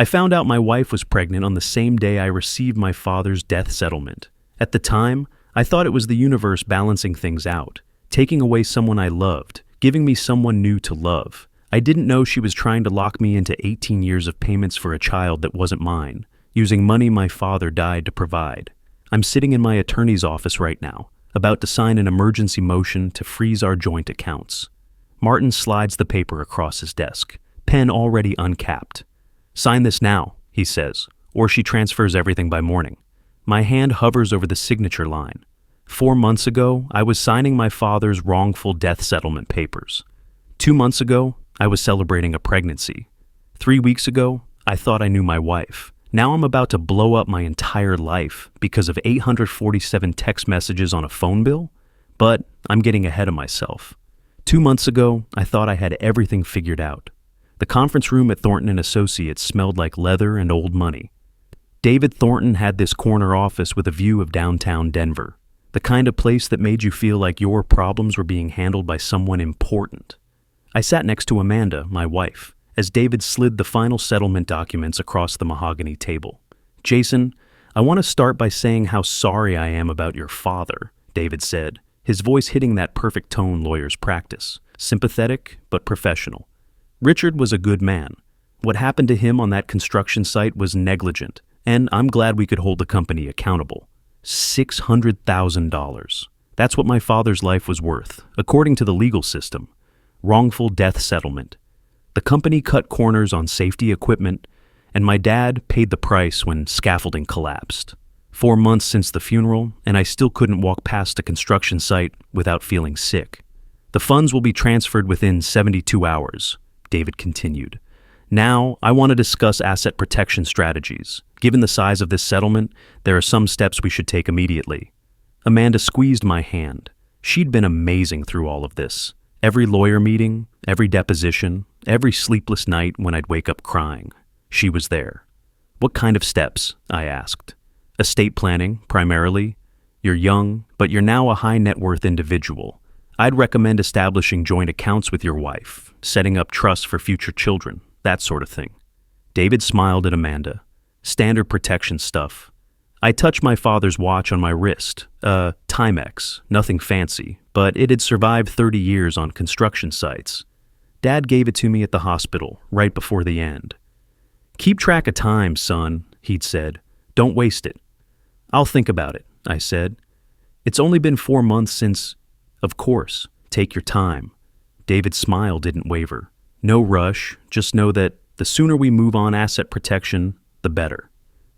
I found out my wife was pregnant on the same day I received my father's death settlement. At the time, I thought it was the universe balancing things out, taking away someone I loved, giving me someone new to love. I didn't know she was trying to lock me into 18 years of payments for a child that wasn't mine, using money my father died to provide. I'm sitting in my attorney's office right now, about to sign an emergency motion to freeze our joint accounts. Martin slides the paper across his desk, pen already uncapped. "Sign this now," he says, "or she transfers everything by morning." My hand hovers over the signature line. 4 months ago, I was signing my father's wrongful death settlement papers. 2 months ago, I was celebrating a pregnancy. 3 weeks ago, I thought I knew my wife. Now I'm about to blow up my entire life because of 847 text messages on a phone bill? But I'm getting ahead of myself. 2 months ago, I thought I had everything figured out. The conference room at Thornton & Associates smelled like leather and old money. David Thornton had this corner office with a view of downtown Denver, the kind of place that made you feel like your problems were being handled by someone important. I sat next to Amanda, my wife, as David slid the final settlement documents across the mahogany table. "Jason, I want to start by saying how sorry I am about your father," David said, his voice hitting that perfect tone lawyers practice, sympathetic but professional. "Richard was a good man. What happened to him on that construction site was negligent, and I'm glad we could hold the company accountable. $600,000. That's what my father's life was worth, according to the legal system. Wrongful death settlement. The company cut corners on safety equipment, and my dad paid the price when scaffolding collapsed. 4 months since the funeral, and I still couldn't walk past a construction site without feeling sick. The funds will be transferred within 72 hours, David continued. Now, I want to discuss asset protection strategies. Given the size of this settlement, there are some steps we should take immediately." Amanda squeezed my hand. She'd been amazing through all of this. Every lawyer meeting, every deposition, every sleepless night when I'd wake up crying. She was there. "What kind of steps?" I asked. "Estate planning, primarily. You're young, but you're now a high net worth individual. I'd recommend establishing joint accounts with your wife, setting up trusts for future children, that sort of thing." David smiled at Amanda. "Standard protection stuff. I touched my father's watch on my wrist, Timex, nothing fancy, but it had survived 30 years on construction sites. Dad gave it to me at the hospital, right before the end. 'Keep track of time, son,' he'd said. 'Don't waste it.' 'I'll think about it,' I said. 'It's only been 4 months since—' 'Of course, take your time.' David's smile didn't waver. "No rush, just know that the sooner we move on asset protection, the better."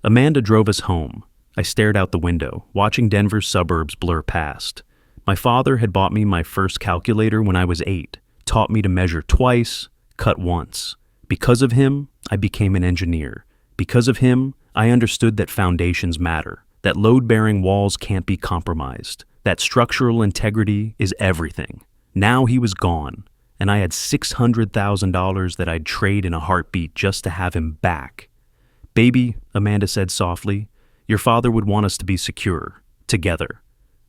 Amanda drove us home. I stared out the window, watching Denver's suburbs blur past. My father had bought me my first calculator when I was 8, taught me to measure twice, cut once. Because of him, I became an engineer. Because of him, I understood that foundations matter, that load-bearing walls can't be compromised, that structural integrity is everything. Now he was gone, and I had $600,000 that I'd trade in a heartbeat just to have him back. "Baby," Amanda said softly, "your father would want us to be secure, together."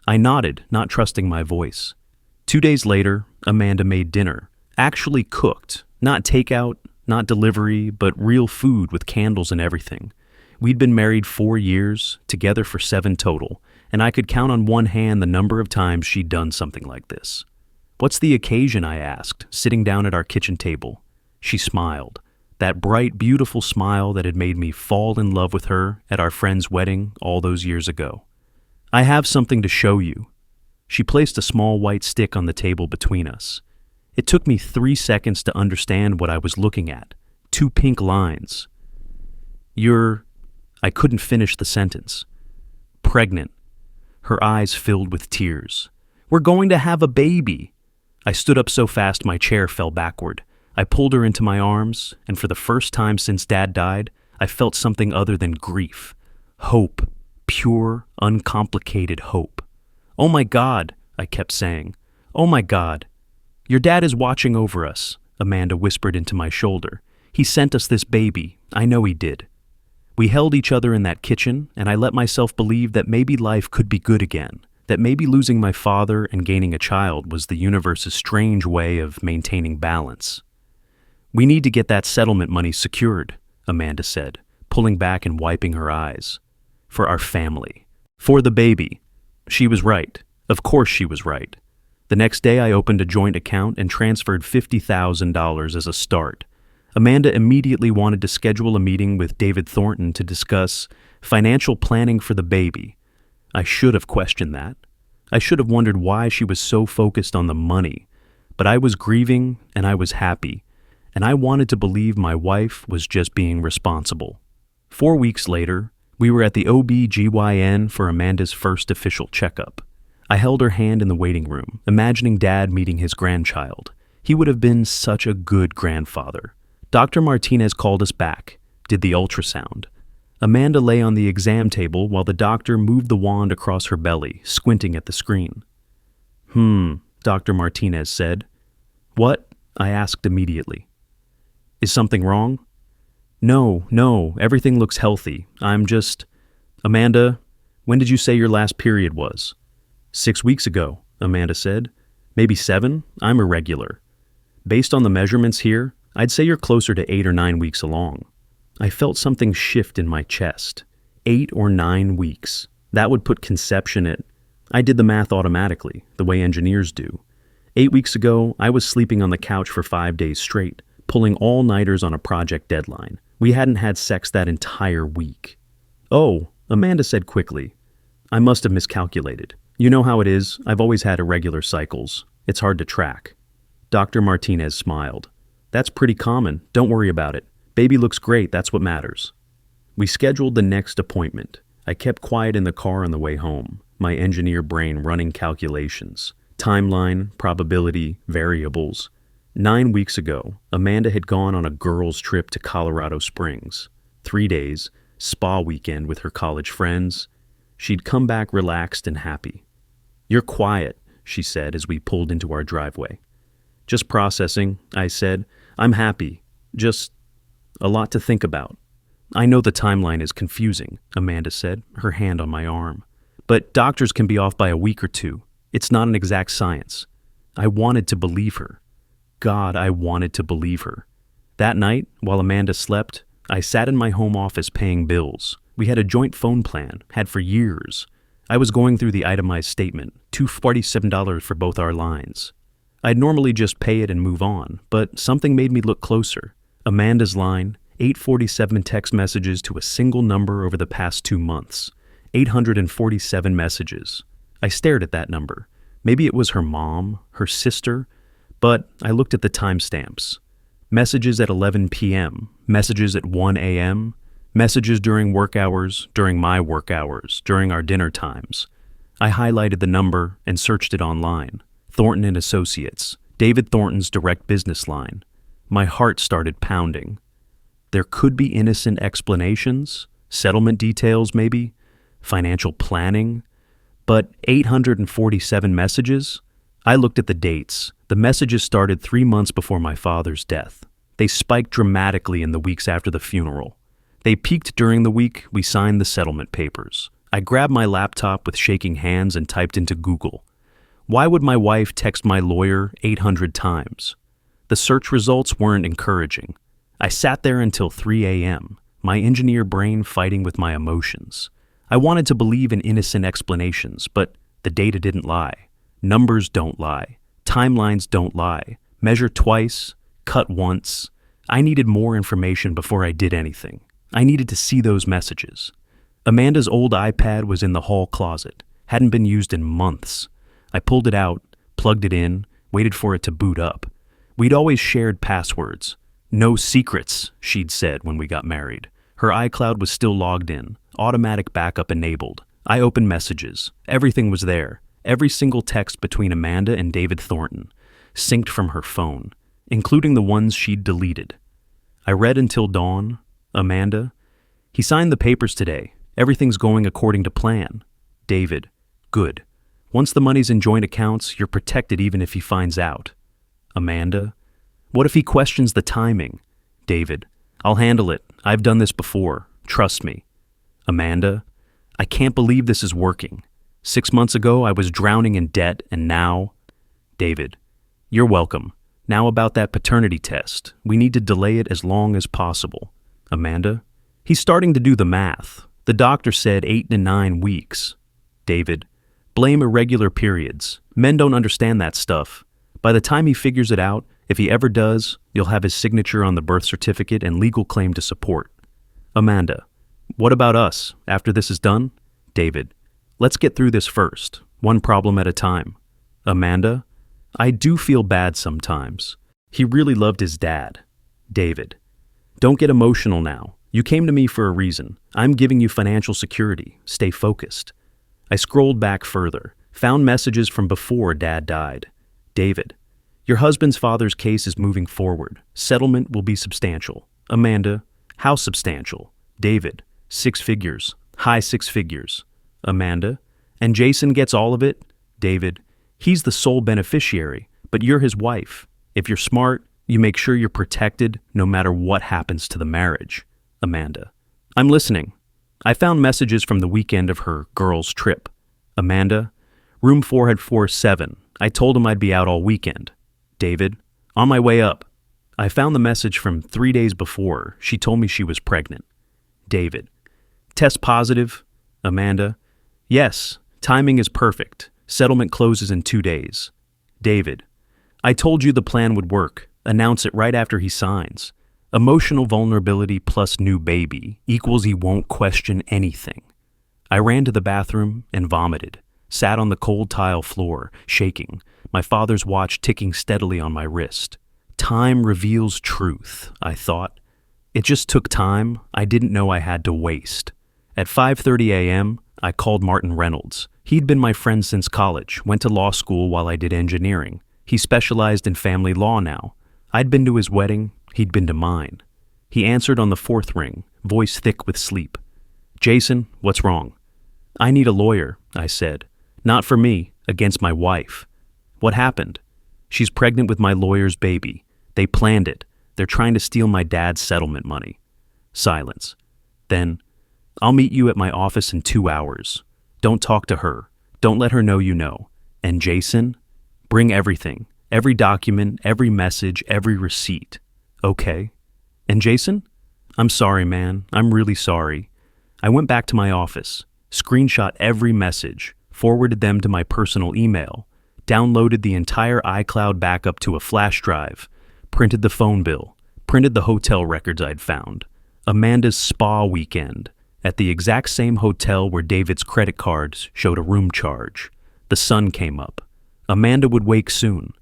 I nodded, not trusting my voice. 2 days later, Amanda made dinner, actually cooked, not takeout, not delivery, but real food with candles and everything. We'd been married 4 years, together for 7 total, and I could count on one hand the number of times she'd done something like this. "What's the occasion?" I asked, sitting down at our kitchen table. She smiled. That bright, beautiful smile that had made me fall in love with her at our friend's wedding all those years ago. "I have something to show you." She placed a small white stick on the table between us. It took me 3 seconds to understand what I was looking at. 2 pink lines. I couldn't finish the sentence. "Pregnant." Her eyes filled with tears. "We're going to have a baby." I stood up so fast my chair fell backward. I pulled her into my arms, and for the first time since Dad died, I felt something other than grief. Hope. Pure, uncomplicated hope. "Oh my God," I kept saying. "Oh my God." "Your dad is watching over us," Amanda whispered into my shoulder. "He sent us this baby. I know he did." We held each other in that kitchen, and I let myself believe that maybe life could be good again, that maybe losing my father and gaining a child was the universe's strange way of maintaining balance. "We need to get that settlement money secured," Amanda said, pulling back and wiping her eyes. For our family. For the baby. She was right. Of course she was right. The next day I opened a joint account and transferred $50,000 as a start. Amanda immediately wanted to schedule a meeting with David Thornton to discuss financial planning for the baby. I should have questioned that. I should have wondered why she was so focused on the money. But I was grieving and I was happy, and I wanted to believe my wife was just being responsible. 4 weeks later, we were at the OB/GYN for Amanda's first official checkup. I held her hand in the waiting room, imagining Dad meeting his grandchild. He would have been such a good grandfather. Dr. Martinez called us back, did the ultrasound. Amanda lay on the exam table while the doctor moved the wand across her belly, squinting at the screen. Dr. Martinez said. What? I asked immediately. Is something wrong? No, everything looks healthy. I'm just... Amanda, when did you say your last period was? 6 weeks ago, Amanda said. Maybe 7? I'm irregular. Based on the measurements here, I'd say you're closer to 8 or 9 weeks along. I felt something shift in my chest. 8 or 9 weeks. That would put conception at... I did the math automatically, the way engineers do. 8 weeks ago, I was sleeping on the couch for 5 days straight, pulling all-nighters on a project deadline. We hadn't had sex that entire week. Oh, Amanda said quickly. I must have miscalculated. You know how it is, I've always had irregular cycles. It's hard to track. Dr. Martinez smiled. That's pretty common, don't worry about it. Baby looks great, that's what matters. We scheduled the next appointment. I kept quiet in the car on the way home, my engineer brain running calculations. Timeline, probability, variables. 9 weeks ago, Amanda had gone on a girls' trip to Colorado Springs. 3 days, spa weekend with her college friends. She'd come back relaxed and happy. You're quiet, she said as we pulled into our driveway. Just processing, I said. I'm happy. Just a lot to think about. I know the timeline is confusing, Amanda said, her hand on my arm. But doctors can be off by a week or 2. It's not an exact science. I wanted to believe her. God, I wanted to believe her. That night, while Amanda slept, I sat in my home office paying bills. We had a joint phone plan, had for years. I was going through the itemized statement, $247 for both our lines. I'd normally just pay it and move on, but something made me look closer. Amanda's line, 847 text messages to a single number over the past 2 months. 847 messages. I stared at that number. Maybe it was her mom, her sister, but I looked at the timestamps. Messages at 11 p.m., messages at 1 a.m., messages during work hours, during my work hours, during our dinner times. I highlighted the number and searched it online. Thornton and Associates, David Thornton's direct business line. My heart started pounding. There could be innocent explanations, settlement details maybe, financial planning, but 847 messages? I looked at the dates. The messages started 3 months before my father's death. They spiked dramatically in the weeks after the funeral. They peaked during the week we signed the settlement papers. I grabbed my laptop with shaking hands and typed into Google. Why would my wife text my lawyer 800 times? The search results weren't encouraging. I sat there until 3 a.m., my engineer brain fighting with my emotions. I wanted to believe in innocent explanations, but the data didn't lie. Numbers don't lie. Timelines don't lie. Measure twice, cut once. I needed more information before I did anything. I needed to see those messages. Amanda's old iPad was in the hall closet, hadn't been used in months. I pulled it out, plugged it in, waited for it to boot up. We'd always shared passwords. No secrets, she'd said when we got married. Her iCloud was still logged in, automatic backup enabled. I opened messages. Everything was there. Every single text between Amanda and David Thornton, synced from her phone, including the ones she'd deleted. I read until dawn. Amanda, he signed the papers today. Everything's going according to plan. David, good. Once the money's in joint accounts, you're protected even if he finds out. Amanda, what if he questions the timing? David, I'll handle it. I've done this before. Trust me. Amanda, I can't believe this is working. 6 months ago, I was drowning in debt, and now... David, you're welcome. Now about that paternity test. We need to delay it as long as possible. Amanda? He's starting to do the math. The doctor said 8 to 9 weeks. David? Blame irregular periods. Men don't understand that stuff. By the time he figures it out, if he ever does, you'll have his signature on the birth certificate and legal claim to support. Amanda? What about us, after this is done? David? Let's get through this first, one problem at a time. Amanda? I do feel bad sometimes. He really loved his dad. David? Don't get emotional now. You came to me for a reason. I'm giving you financial security. Stay focused. I scrolled back further, found messages from before Dad died. David? Your husband's father's case is moving forward. Settlement will be substantial. Amanda? How substantial? David? 6 figures. High 6 figures. Amanda? And Jason gets all of it? David? He's the sole beneficiary, but you're his wife. If you're smart, you make sure you're protected no matter what happens to the marriage. Amanda? I'm listening. I found messages from the weekend of her girls' trip. Amanda? Room 447. I told him I'd be out all weekend. David? On my way up. I found the message from 3 days before. She told me she was pregnant. David? Test positive? Amanda? Yes. Timing is perfect. Settlement closes in 2 days. David? I told you the plan would work. Announce it right after he signs. Emotional vulnerability plus new baby equals he won't question anything. I ran to the bathroom and vomited, sat on the cold tile floor, shaking, my father's watch ticking steadily on my wrist. Time reveals truth, I thought. It just took time I didn't know I had to waste. At 5:30 a.m., I called Martin Reynolds. He'd been my friend since college, went to law school while I did engineering. He specialized in family law now. I'd been to his wedding, he'd been to mine. He answered on the 4th ring, voice thick with sleep. Jason, what's wrong? I need a lawyer, I said. Not for me, against my wife. What happened? She's pregnant with my lawyer's baby. They planned it. They're trying to steal my dad's settlement money. Silence. Then, I'll meet you at my office in 2 hours. Don't talk to her. Don't let her know you know. And Jason, bring everything. Every document, every message, every receipt. Okay. And Jason? I'm sorry, man. I'm really sorry. I went back to my office, screenshot every message, forwarded them to my personal email, downloaded the entire iCloud backup to a flash drive, printed the phone bill, printed the hotel records I'd found, Amanda's spa weekend, at the exact same hotel where David's credit cards showed a room charge. The sun came up. Amanda would wake soon.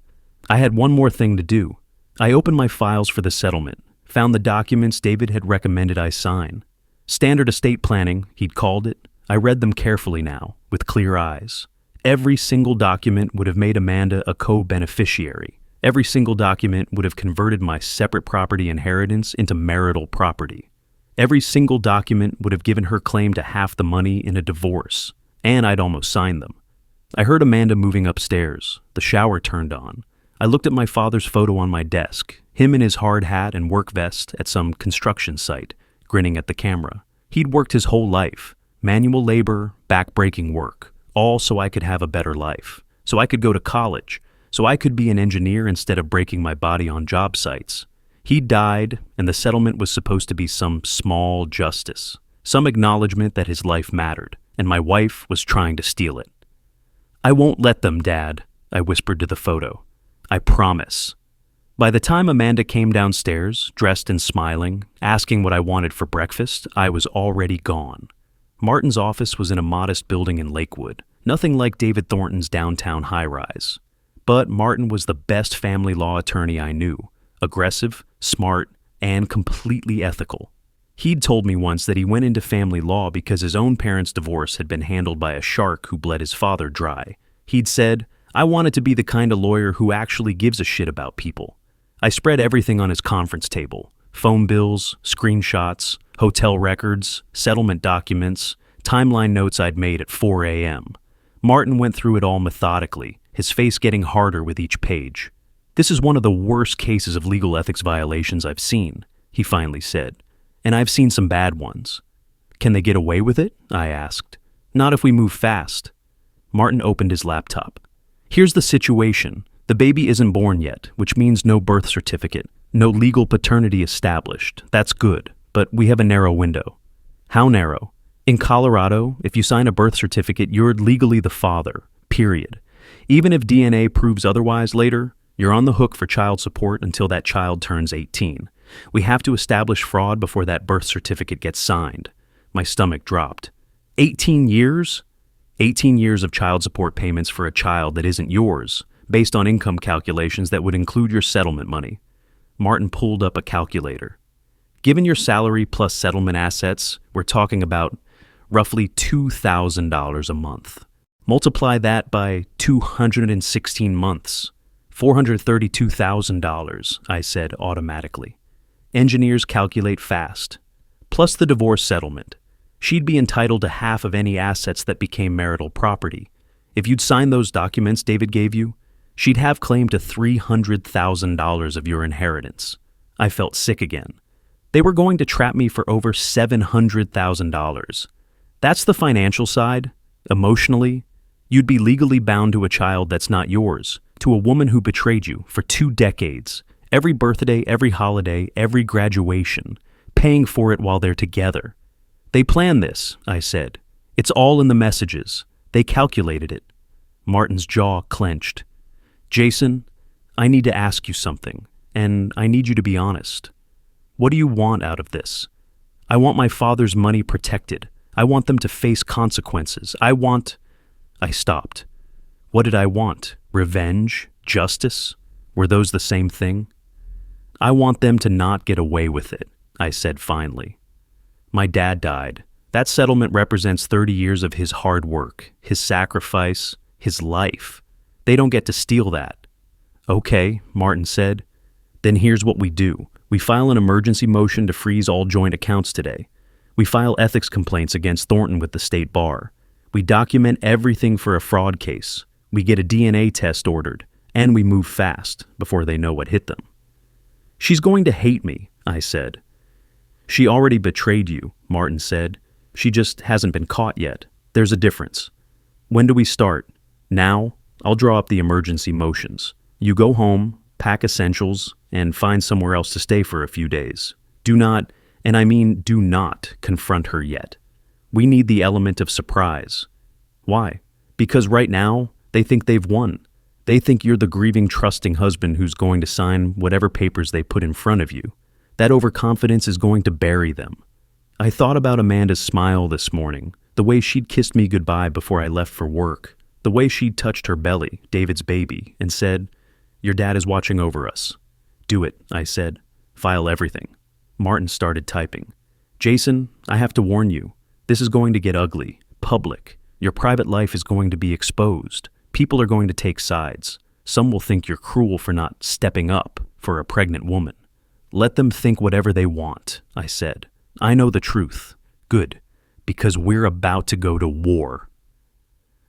I had one more thing to do. I opened my files for the settlement, found the documents David had recommended I sign. Standard estate planning, he'd called it. I read them carefully now, with clear eyes. Every single document would have made Amanda a co-beneficiary. Every single document would have converted my separate property inheritance into marital property. Every single document would have given her claim to half the money in a divorce, and I'd almost signed them. I heard Amanda moving upstairs. The shower turned on. I looked at my father's photo on my desk, him in his hard hat and work vest at some construction site, grinning at the camera. He'd worked his whole life, manual labor, back-breaking work, all so I could have a better life, so I could go to college, so I could be an engineer instead of breaking my body on job sites. He died, and the settlement was supposed to be some small justice, some acknowledgement that his life mattered, and my wife was trying to steal it. I won't let them, Dad, I whispered to the photo. I promise. By the time Amanda came downstairs, dressed and smiling, asking what I wanted for breakfast, I was already gone. Martin's office was in a modest building in Lakewood, nothing like David Thornton's downtown high-rise. But Martin was the best family law attorney I knew, aggressive, smart, and completely ethical. He'd told me once that he went into family law because his own parents' divorce had been handled by a shark who bled his father dry. He'd said, I wanted to be the kind of lawyer who actually gives a shit about people. I spread everything on his conference table. Phone bills, screenshots, hotel records, settlement documents, timeline notes I'd made at 4 a.m. Martin went through it all methodically, his face getting harder with each page. This is one of the worst cases of legal ethics violations I've seen, he finally said, and I've seen some bad ones. Can they get away with it? I asked. Not if we move fast. Martin opened his laptop. Here's the situation. The baby isn't born yet, which means no birth certificate, no legal paternity established. That's good. but we have a narrow window. How narrow? In Colorado, if you sign a birth certificate, you're legally the father, period. Even if DNA proves otherwise later, you're on the hook for child support until that child turns 18. We have to establish fraud before that birth certificate gets signed. My stomach dropped. 18 years? 18 years of child support payments for a child that isn't yours, based on income calculations that would include your settlement money. Martin pulled up a calculator. Given your salary plus settlement assets, we're talking about roughly $2,000 a month. Multiply that by 216 months. $432,000, I said automatically. Engineers calculate fast. Plus the divorce settlement. She'd be entitled to half of any assets that became marital property. If you'd signed those documents David gave you, she'd have claim to $300,000 of your inheritance. I felt sick again. They were going to trap me for over $700,000. That's the financial side. Emotionally, you'd be legally bound to a child that's not yours, to a woman who betrayed you for 2 decades, every birthday, every holiday, every graduation, paying for it while they're together. They planned this, I said. It's all in the messages. They calculated it. Martin's jaw clenched. Jason, I need to ask you something, and I need you to be honest. What do you want out of this? I want my father's money protected. I want them to face consequences. I stopped. What did I want? Revenge? Justice? Were those the same thing? I want them to not get away with it, I said finally. My dad died. That settlement represents 30 years of his hard work, his sacrifice, his life. They don't get to steal that. Okay, Martin said. Then here's what we do. We file an emergency motion to freeze all joint accounts today. We file ethics complaints against Thornton with the state bar. We document everything for a fraud case. We get a DNA test ordered, and we move fast before they know what hit them. She's going to hate me, I said. She already betrayed you, Martin said. She just hasn't been caught yet. There's a difference. When do we start? Now? I'll draw up the emergency motions. You go home, pack essentials, and find somewhere else to stay for a few days. Do not, and I mean do not, confront her yet. We need the element of surprise. Why? Because right now, they think they've won. They think you're the grieving, trusting husband who's going to sign whatever papers they put in front of you. That overconfidence is going to bury them. I thought about Amanda's smile this morning, the way she'd kissed me goodbye before I left for work, the way she'd touched her belly, David's baby, and said, "Your dad is watching over us." "Do it," I said. "File everything." Martin started typing. "Jason, I have to warn you. This is going to get ugly, public. Your private life is going to be exposed. People are going to take sides. Some will think you're cruel for not stepping up for a pregnant woman. Let them think whatever they want," I said. "I know the truth. Good, because we're about to go to war."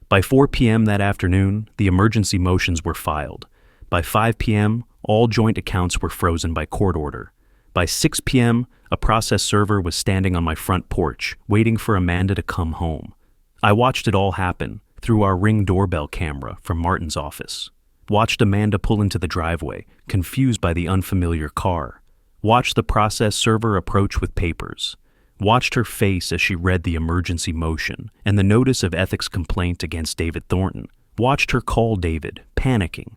By 4 p.m. that afternoon, the emergency motions were filed. By 5 p.m., all joint accounts were frozen by court order. By 6 p.m., a process server was standing on my front porch, waiting for Amanda to come home. I watched it all happen through our Ring doorbell camera from Martin's office. Watched Amanda pull into the driveway, confused by the unfamiliar car. Watched the process server approach with papers. Watched her face as she read the emergency motion and the notice of ethics complaint against David Thornton. Watched her call David, panicking.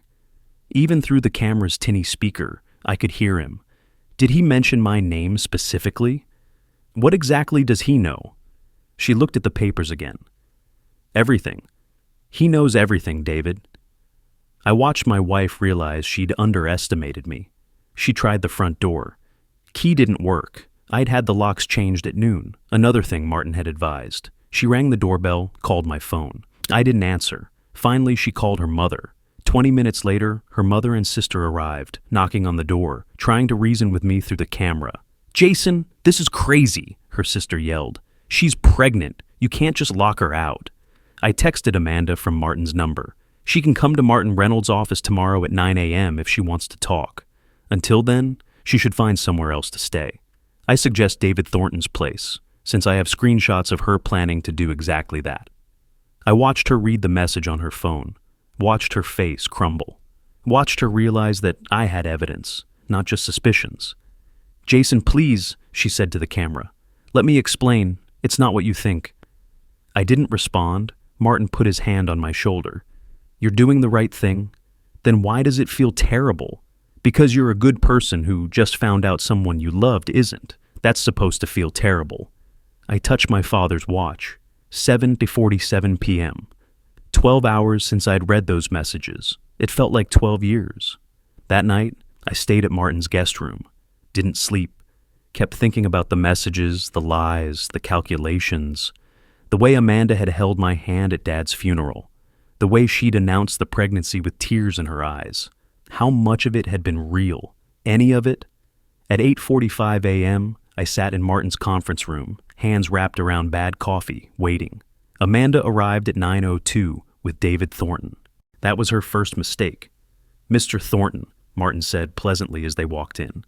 Even through the camera's tinny speaker, I could hear him. Did he mention my name specifically? What exactly does he know? She looked at the papers again. Everything. He knows everything, David. I watched my wife realize she'd underestimated me. She tried the front door. Key didn't work. I'd had the locks changed at noon, another thing Martin had advised. She rang the doorbell, called my phone. I didn't answer. Finally, she called her mother. 20 minutes later, her mother and sister arrived, knocking on the door, trying to reason with me through the camera. "Jason, this is crazy," her sister yelled. "She's pregnant. You can't just lock her out." I texted Amanda from Martin's number. She can come to Martin Reynolds' office tomorrow at 9 a.m. if she wants to talk. Until then, she should find somewhere else to stay. I suggest David Thornton's place, since I have screenshots of her planning to do exactly that. I watched her read the message on her phone, watched her face crumble, watched her realize that I had evidence, not just suspicions. "Jason, please," she said to the camera. "Let me explain. It's not what you think." I didn't respond. Martin put his hand on my shoulder. "You're doing the right thing. Then why does it feel terrible? Because you're a good person who just found out someone you loved isn't. That's supposed to feel terrible." I touched my father's watch. 7:47 p.m. 12 hours since I'd read those messages. It felt like 12 years. That night, I stayed at Martin's guest room. Didn't sleep. Kept thinking about the messages, the lies, the calculations. The way Amanda had held my hand at Dad's funeral. The way she'd announced the pregnancy with tears in her eyes. How much of it had been real? Any of it? At 8:45 a.m., I sat in Martin's conference room, hands wrapped around bad coffee, waiting. Amanda arrived at 9:02 with David Thornton. That was her first mistake. "Mr. Thornton," Martin said pleasantly as they walked in.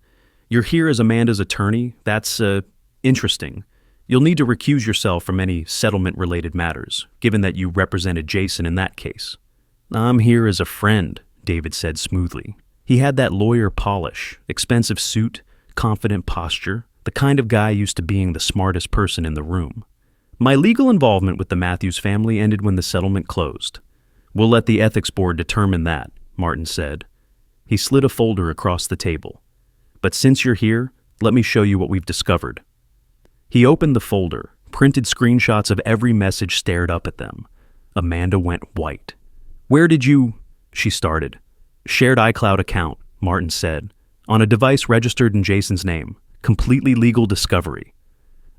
"You're here as Amanda's attorney? That's, interesting. You'll need to recuse yourself from any settlement-related matters, given that you represented Jason in that case." "I'm here as a friend," David said smoothly. He had that lawyer polish, expensive suit, confident posture, the kind of guy used to being the smartest person in the room. "My legal involvement with the Matthews family ended when the settlement closed. We'll let the ethics board determine that," Martin said. He slid a folder across the table. "But since you're here, let me show you what we've discovered." He opened the folder, printed screenshots of every message, stared up at them. Amanda went white. "Where did you—" she started. "Shared iCloud account," Martin said. "On a device registered in Jason's name. Completely legal discovery."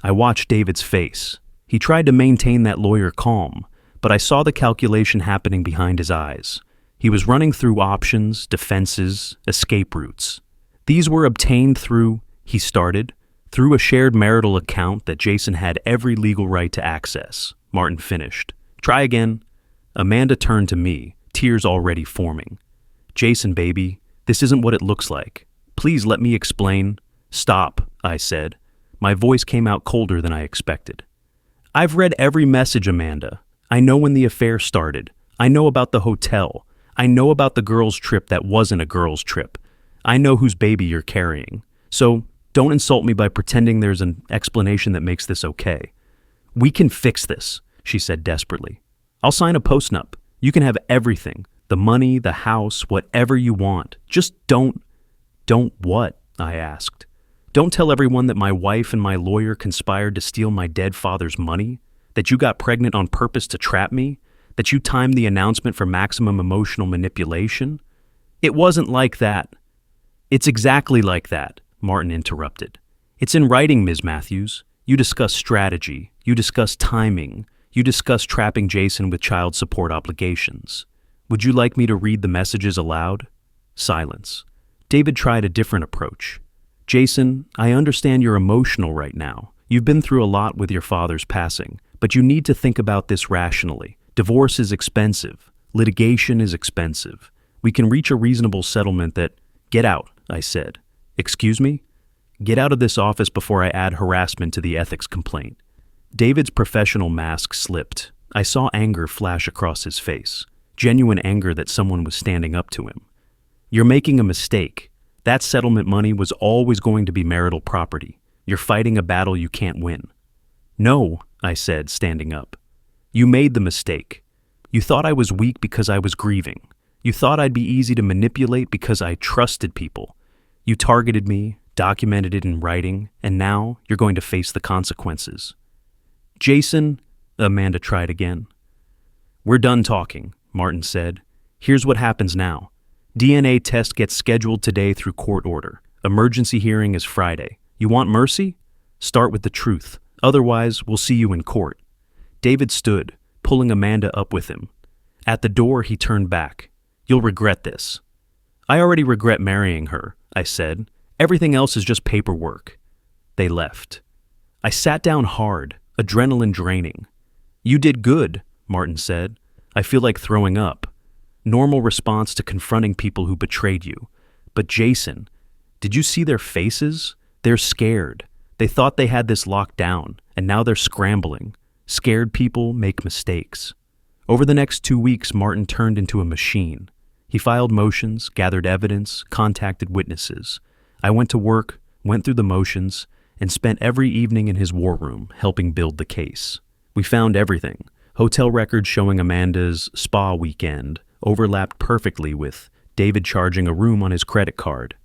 I watched David's face. He tried to maintain that lawyer calm, but I saw the calculation happening behind his eyes. He was running through options, defenses, escape routes. "These were obtained through," he started, "through a shared marital account that Jason had every legal right to access," Martin finished. "Try again." Amanda turned to me, tears already forming. "Jason, baby, this isn't what it looks like. Please let me explain." "Stop," I said. My voice came out colder than I expected. "I've read every message, Amanda. I know when the affair started. I know about the hotel. I know about the girls' trip that wasn't a girls' trip. I know whose baby you're carrying. So don't insult me by pretending there's an explanation that makes this okay." "We can fix this," she said desperately. "I'll sign a postnup. You can have everything. The money, the house, whatever you want. Just don't—" "Don't what?" I asked. "Don't tell everyone that my wife and my lawyer conspired to steal my dead father's money? That you got pregnant on purpose to trap me? That you timed the announcement for maximum emotional manipulation?" "It wasn't like that." "It's exactly like that," Martin interrupted. "It's in writing, Ms. Matthews. You discuss strategy. You discuss timing. You discuss trapping Jason with child support obligations. Would you like me to read the messages aloud?" Silence. David tried a different approach. "Jason, I understand you're emotional right now. You've been through a lot with your father's passing, but you need to think about this rationally. Divorce is expensive. Litigation is expensive. We can reach a reasonable settlement that—" "Get out," I said. "Excuse me?" "Get out of this office before I add harassment to the ethics complaint." David's professional mask slipped. I saw anger flash across his face. Genuine anger that someone was standing up to him. "You're making a mistake. That settlement money was always going to be marital property. You're fighting a battle you can't win." "No," I said, standing up. "You made the mistake. You thought I was weak because I was grieving. You thought I'd be easy to manipulate because I trusted people. You targeted me, documented it in writing, and now you're going to face the consequences." "Jason," Amanda tried again. "We're done talking," Martin said. "Here's what happens now. DNA test gets scheduled today through court order. Emergency hearing is Friday. You want mercy? Start with the truth. Otherwise, we'll see you in court." David stood, pulling Amanda up with him. At the door, he turned back. "You'll regret this." "I already regret marrying her," I said. "Everything else is just paperwork." They left. I sat down hard, adrenaline draining. "You did good," Martin said. "I feel like throwing up. Normal response to confronting people who betrayed you. But Jason, did you see their faces? They're scared. They thought they had this locked down, and now they're scrambling. Scared people make mistakes." Over the next 2 weeks, Martin turned into a machine. He filed motions, gathered evidence, contacted witnesses. I went to work, went through the motions, and spent every evening in his war room helping build the case. We found everything. Hotel records showing Amanda's spa weekend overlapped perfectly with David charging a room on his credit card.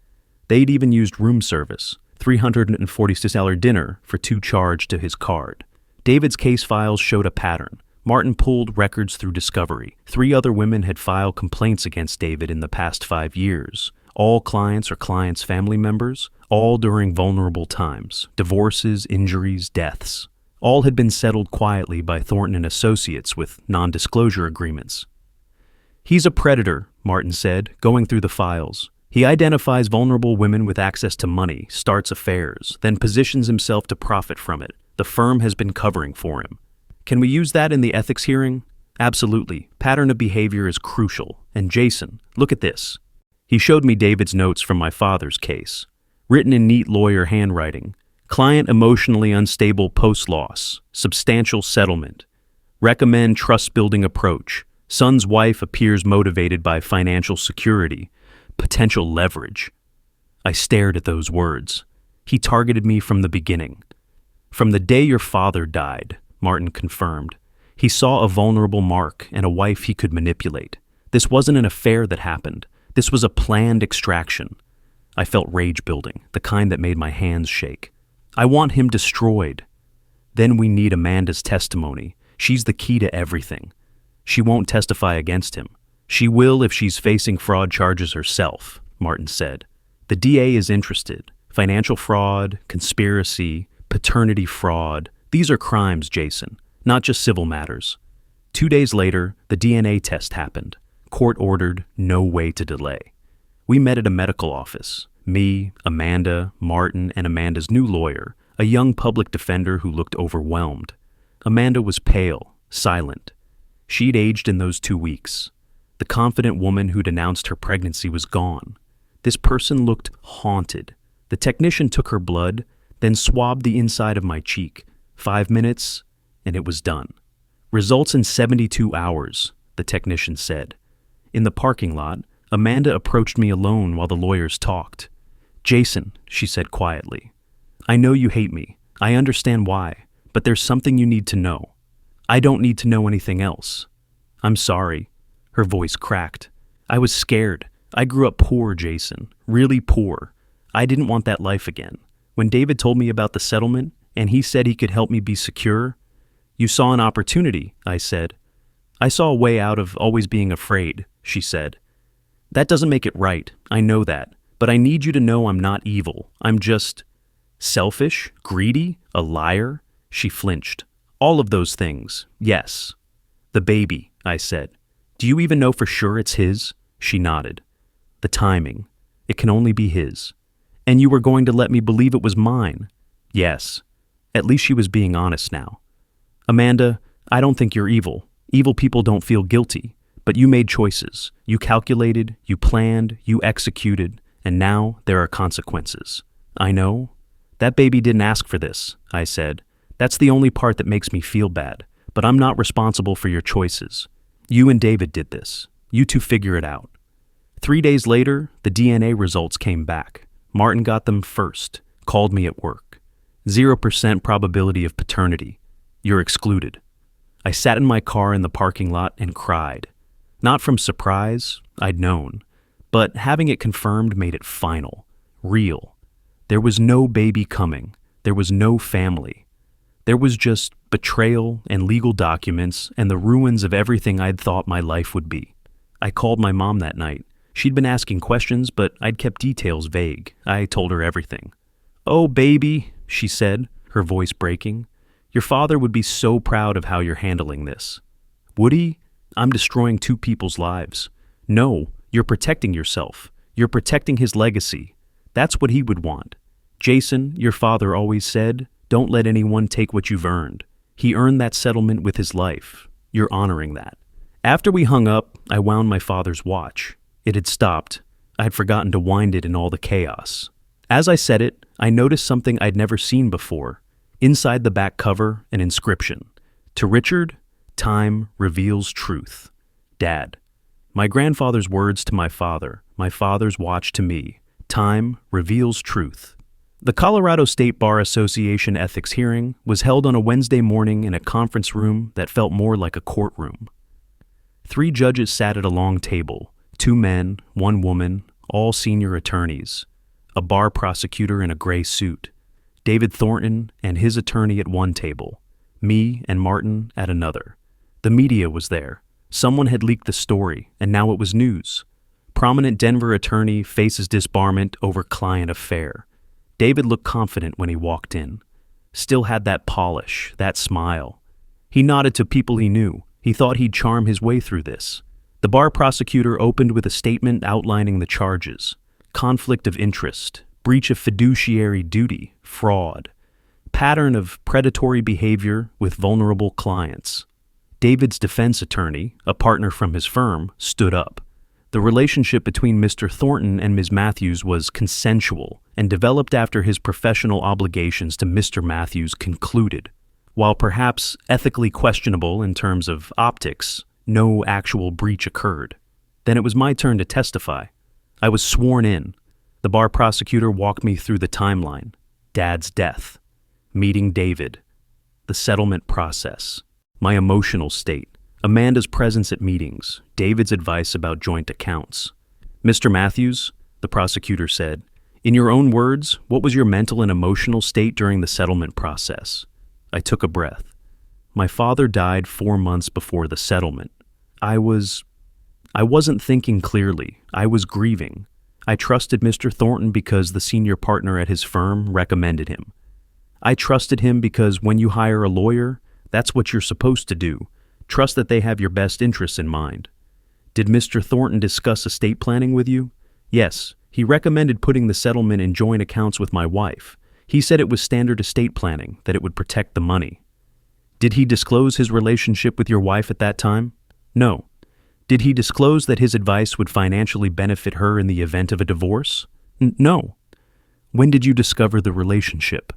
They'd even used room service, $346 dinner for two charged to his card. David's case files showed a pattern. Martin pulled records through discovery. 3 other women had filed complaints against David in the past 5 years. All clients or clients' family members, all during vulnerable times, divorces, injuries, deaths. All had been settled quietly by Thornton and Associates with non-disclosure agreements. "He's a predator," Martin said, going through the files. "He identifies vulnerable women with access to money, starts affairs, then positions himself to profit from it. The firm has been covering for him." "Can we use that in the ethics hearing?" "Absolutely. Pattern of behavior is crucial. And Jason, look at this." He showed me David's notes from my father's case. Written in neat lawyer handwriting. "Client emotionally unstable post-loss. Substantial settlement. Recommend trust-building approach. Son's wife appears motivated by financial security. Potential leverage." I stared at those words. He targeted me from the beginning. "From the day your father died," Martin confirmed. "He saw a vulnerable mark and a wife he could manipulate. This wasn't an affair that happened. This was a planned extraction." I felt rage building, the kind that made my hands shake. "I want him destroyed." "Then we need Amanda's testimony. She's the key to everything." "She won't testify against him." "She will if she's facing fraud charges herself," Martin said. "The DA is interested. Financial fraud, conspiracy, paternity fraud. These are crimes, Jason, not just civil matters." 2 days later, the DNA test happened. Court ordered, no way to delay. We met at a medical office. Me, Amanda, Martin, and Amanda's new lawyer, a young public defender who looked overwhelmed. Amanda was pale, silent. She'd aged in those 2 weeks. The confident woman who'd announced her pregnancy was gone. This person looked haunted. The technician took her blood, then swabbed the inside of my cheek. 5 minutes, and it was done. "Results in 72 hours, the technician said. In the parking lot, Amanda approached me alone while the lawyers talked. "Jason," she said quietly, "I know you hate me. I understand why, but there's something you need to know. I don't need to know anything else." "I'm sorry." Her voice cracked. "I was scared. I grew up poor, Jason, really poor. I didn't want that life again. When David told me about the settlement, and he said he could help me be secure." "You saw an opportunity," I said. "I saw a way out of always being afraid," she said. "That doesn't make it right, I know that, but I need you to know I'm not evil. I'm just selfish, greedy, a liar." She flinched. "All of those things, yes." "The baby," I said. "Do you even know for sure it's his?" She nodded. "The timing. It can only be his." "And you were going to let me believe it was mine?" "Yes." At least she was being honest now. "Amanda, I don't think you're evil. Evil people don't feel guilty. But you made choices. You calculated, you planned, you executed, and now there are consequences." "I know. That baby didn't ask for this," I said. "That's the only part that makes me feel bad. But I'm not responsible for your choices. You and David did this. You two figure it out." 3 days later, the DNA results came back. Martin got them first, called me at work. 0% probability of paternity. You're excluded. I sat in my car in the parking lot and cried. Not from surprise, I'd known, but having it confirmed made it final, real. There was no baby coming. There was no family. There was just betrayal and legal documents and the ruins of everything I'd thought my life would be. I called my mom that night. She'd been asking questions, but I'd kept details vague. I told her everything. "Oh, baby," she said, her voice breaking. "Your father would be so proud of how you're handling this." "Would he? I'm destroying 2 people's lives." "No, you're protecting yourself. You're protecting his legacy. That's what he would want. Jason, your father always said, don't let anyone take what you've earned. He earned that settlement with his life. You're honoring that." After we hung up, I wound my father's watch. It had stopped. I had forgotten to wind it in all the chaos. As I said it, I noticed something I'd never seen before. Inside the back cover, an inscription. "To Richard, time reveals truth. Dad." My grandfather's words to my father, my father's watch to me. Time reveals truth. The Colorado State Bar Association ethics hearing was held on a Wednesday morning in a conference room that felt more like a courtroom. 3 judges sat at a long table, 2 men, 1 woman, all senior attorneys, a bar prosecutor in a gray suit, David Thornton and his attorney at one table, me and Martin at another. The media was there. Someone had leaked the story, and now it was news. Prominent Denver attorney faces disbarment over client affair. David looked confident when he walked in. Still had that polish, that smile. He nodded to people he knew. He thought he'd charm his way through this. The bar prosecutor opened with a statement outlining the charges: conflict of interest, breach of fiduciary duty, fraud, pattern of predatory behavior with vulnerable clients. David's defense attorney, a partner from his firm, stood up. The relationship between Mr. Thornton and Ms. Matthews was consensual and developed after his professional obligations to Mr. Matthews concluded. While perhaps ethically questionable in terms of optics, no actual breach occurred. Then it was my turn to testify. I was sworn in. The bar prosecutor walked me through the timeline: Dad's death, meeting David, the settlement process, my emotional state, Amanda's presence at meetings, David's advice about joint accounts. Mr. Matthews, the prosecutor said, in your own words, what was your mental and emotional state during the settlement process? I took a breath. My father died 4 months before the settlement. I wasn't thinking clearly. I was grieving. I trusted Mr. Thornton because the senior partner at his firm recommended him. I trusted him because when you hire a lawyer, that's what you're supposed to do. Trust that they have your best interests in mind. Did Mr. Thornton discuss estate planning with you? Yes, he recommended putting the settlement in joint accounts with my wife. He said it was standard estate planning, that it would protect the money. Did he disclose his relationship with your wife at that time? No. Did he disclose that his advice would financially benefit her in the event of a divorce? No. When did you discover the relationship?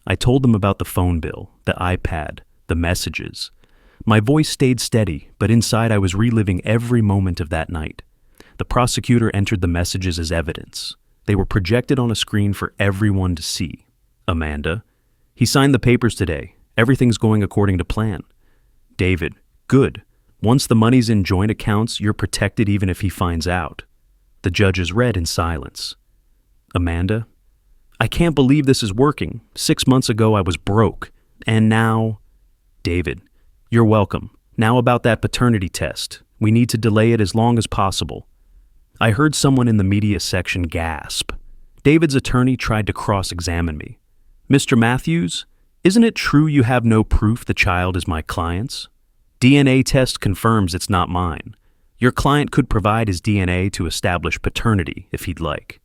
I told them about the phone bill, the iPad, the messages. My voice stayed steady, but inside I was reliving every moment of that night. The prosecutor entered the messages as evidence. They were projected on a screen for everyone to see. Amanda, he signed the papers today. Everything's going according to plan. David, good. Once the money's in joint accounts, you're protected even if he finds out. The judges read in silence. Amanda, I can't believe this is working. 6 months ago I was broke. And now... David, you're welcome. Now about that paternity test. We need to delay it as long as possible. I heard someone in the media section gasp. David's attorney tried to cross-examine me. Mr. Matthews, isn't it true you have no proof the child is my client's? DNA test confirms it's not mine. Your client could provide his DNA to establish paternity if he'd like.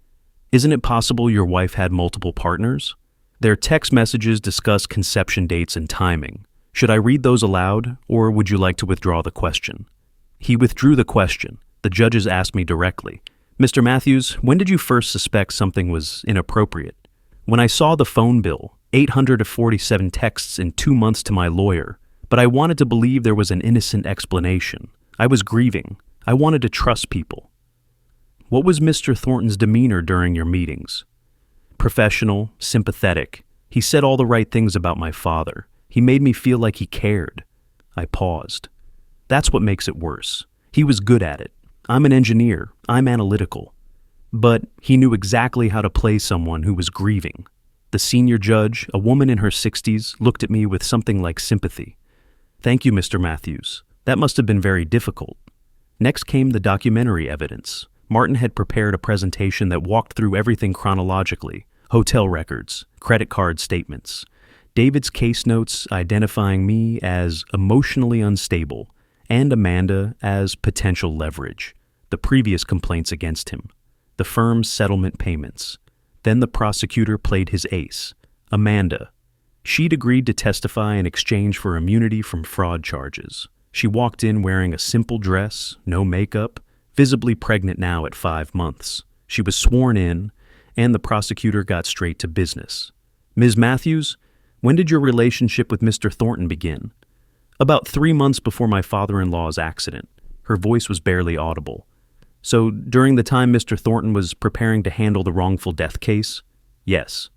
Isn't it possible your wife had multiple partners? Their text messages discuss conception dates and timing. Should I read those aloud, or would you like to withdraw the question? He withdrew the question. The judges asked me directly, Mr. Matthews, when did you first suspect something was inappropriate? When I saw the phone bill, 847 texts in 2 months to my lawyer, but I wanted to believe there was an innocent explanation. I was grieving. I wanted to trust people. What was Mr. Thornton's demeanor during your meetings? Professional, sympathetic. He said all the right things about my father. He made me feel like he cared. I paused. That's what makes it worse. He was good at it. I'm an engineer. I'm analytical. But he knew exactly how to play someone who was grieving. The senior judge, a woman in her 60s, looked at me with something like sympathy. Thank you, Mr. Matthews. That must have been very difficult. Next came the documentary evidence. Martin had prepared a presentation that walked through everything chronologically: hotel records, credit card statements, David's case notes identifying me as emotionally unstable, and Amanda as potential leverage, the previous complaints against him, the firm's settlement payments. Then the prosecutor played his ace, Amanda. She'd agreed to testify in exchange for immunity from fraud charges. She walked in wearing a simple dress, no makeup, visibly pregnant now at 5 months. She was sworn in, and the prosecutor got straight to business. Ms. Matthews, when did your relationship with Mr. Thornton begin? About 3 months before my father-in-law's accident. Her voice was barely audible. So during the time Mr. Thornton was preparing to handle the wrongful death case? Yes.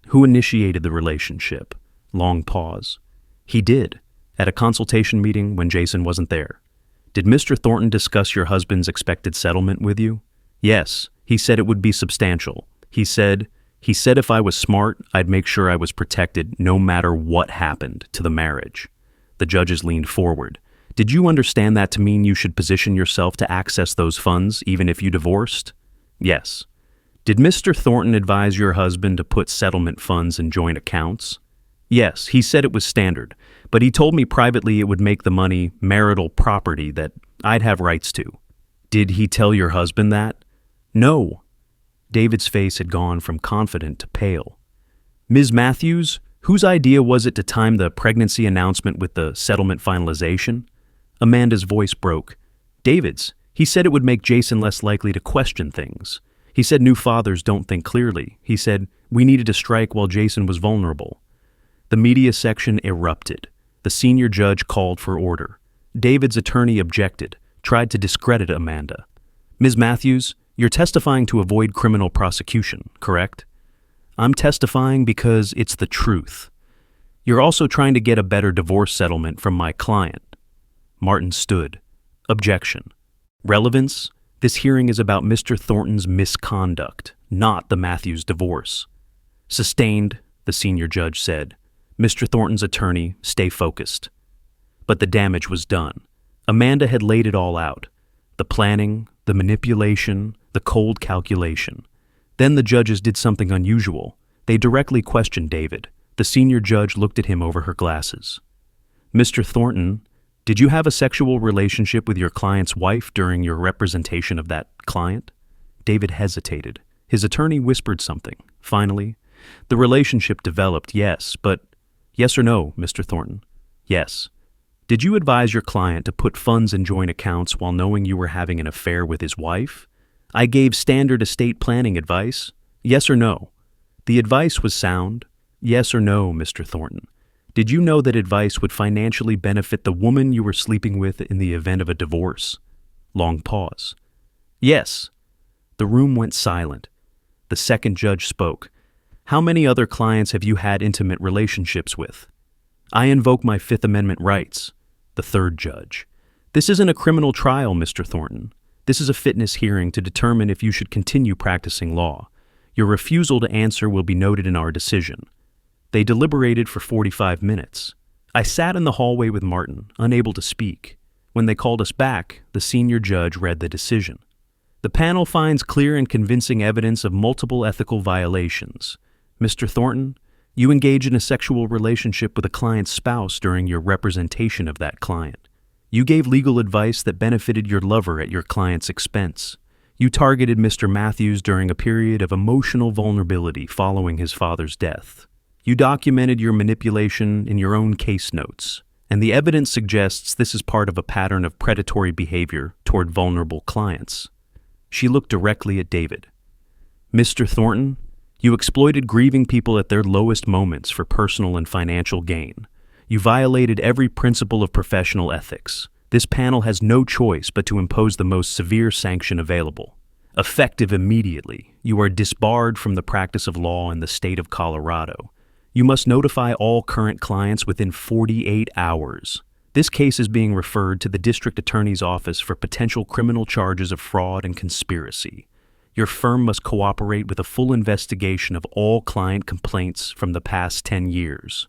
Who initiated the relationship? Long pause. He did, at a consultation meeting when Jason wasn't there. Did Mr. Thornton discuss your husband's expected settlement with you? Yes, he said it would be substantial. He said if I was smart, I'd make sure I was protected no matter what happened to the marriage. The judges leaned forward. Did you understand that to mean you should position yourself to access those funds even if you divorced? Yes. Did Mr. Thornton advise your husband to put settlement funds in joint accounts? Yes, he said it was standard, but he told me privately it would make the money marital property that I'd have rights to. Did he tell your husband that? No. David's face had gone from confident to pale. Ms. Matthews, whose idea was it to time the pregnancy announcement with the settlement finalization? Amanda's voice broke. David's. He said it would make Jason less likely to question things. He said new fathers don't think clearly. He said we needed to strike while Jason was vulnerable. The media section erupted. The senior judge called for order. David's attorney objected, tried to discredit Amanda. Ms. Matthews, you're testifying to avoid criminal prosecution, correct? I'm testifying because it's the truth. You're also trying to get a better divorce settlement from my client. Martin stood. Objection. Relevance? This hearing is about Mr. Thornton's misconduct, not the Matthews divorce. Sustained, the senior judge said. Mr. Thornton's attorney, stay focused. But the damage was done. Amanda had laid it all out. The planning, the manipulation, the cold calculation. Then the judges did something unusual. They directly questioned David. The senior judge looked at him over her glasses. Mr. Thornton, did you have a sexual relationship with your client's wife during your representation of that client? David hesitated. His attorney whispered something. Finally, the relationship developed, yes, but yes or no, Mr. Thornton? Yes. Did you advise your client to put funds in joint accounts while knowing you were having an affair with his wife? I gave standard estate planning advice. Yes or no? The advice was sound. Yes or no, Mr. Thornton? Did you know that advice would financially benefit the woman you were sleeping with in the event of a divorce? Long pause. Yes. The room went silent. The second judge spoke. How many other clients have you had intimate relationships with? I invoke my Fifth Amendment rights. The third judge. This isn't a criminal trial, Mr. Thornton. This is a fitness hearing to determine if you should continue practicing law. Your refusal to answer will be noted in our decision. They deliberated for 45 minutes. I sat in the hallway with Martin, unable to speak. When they called us back, the senior judge read the decision. The panel finds clear and convincing evidence of multiple ethical violations. Mr. Thornton, you engage in a sexual relationship with a client's spouse during your representation of that client. You gave legal advice that benefited your lover at your client's expense. You targeted Mr. Matthews during a period of emotional vulnerability following his father's death. You documented your manipulation in your own case notes, and the evidence suggests this is part of a pattern of predatory behavior toward vulnerable clients. She looked directly at David. Mr. Thornton, you exploited grieving people at their lowest moments for personal and financial gain. You violated every principle of professional ethics. This panel has no choice but to impose the most severe sanction available. Effective immediately, you are disbarred from the practice of law in the state of Colorado. You must notify all current clients within 48 hours. This case is being referred to the district attorney's office for potential criminal charges of fraud and conspiracy. Your firm must cooperate with a full investigation of all client complaints from the past 10 years.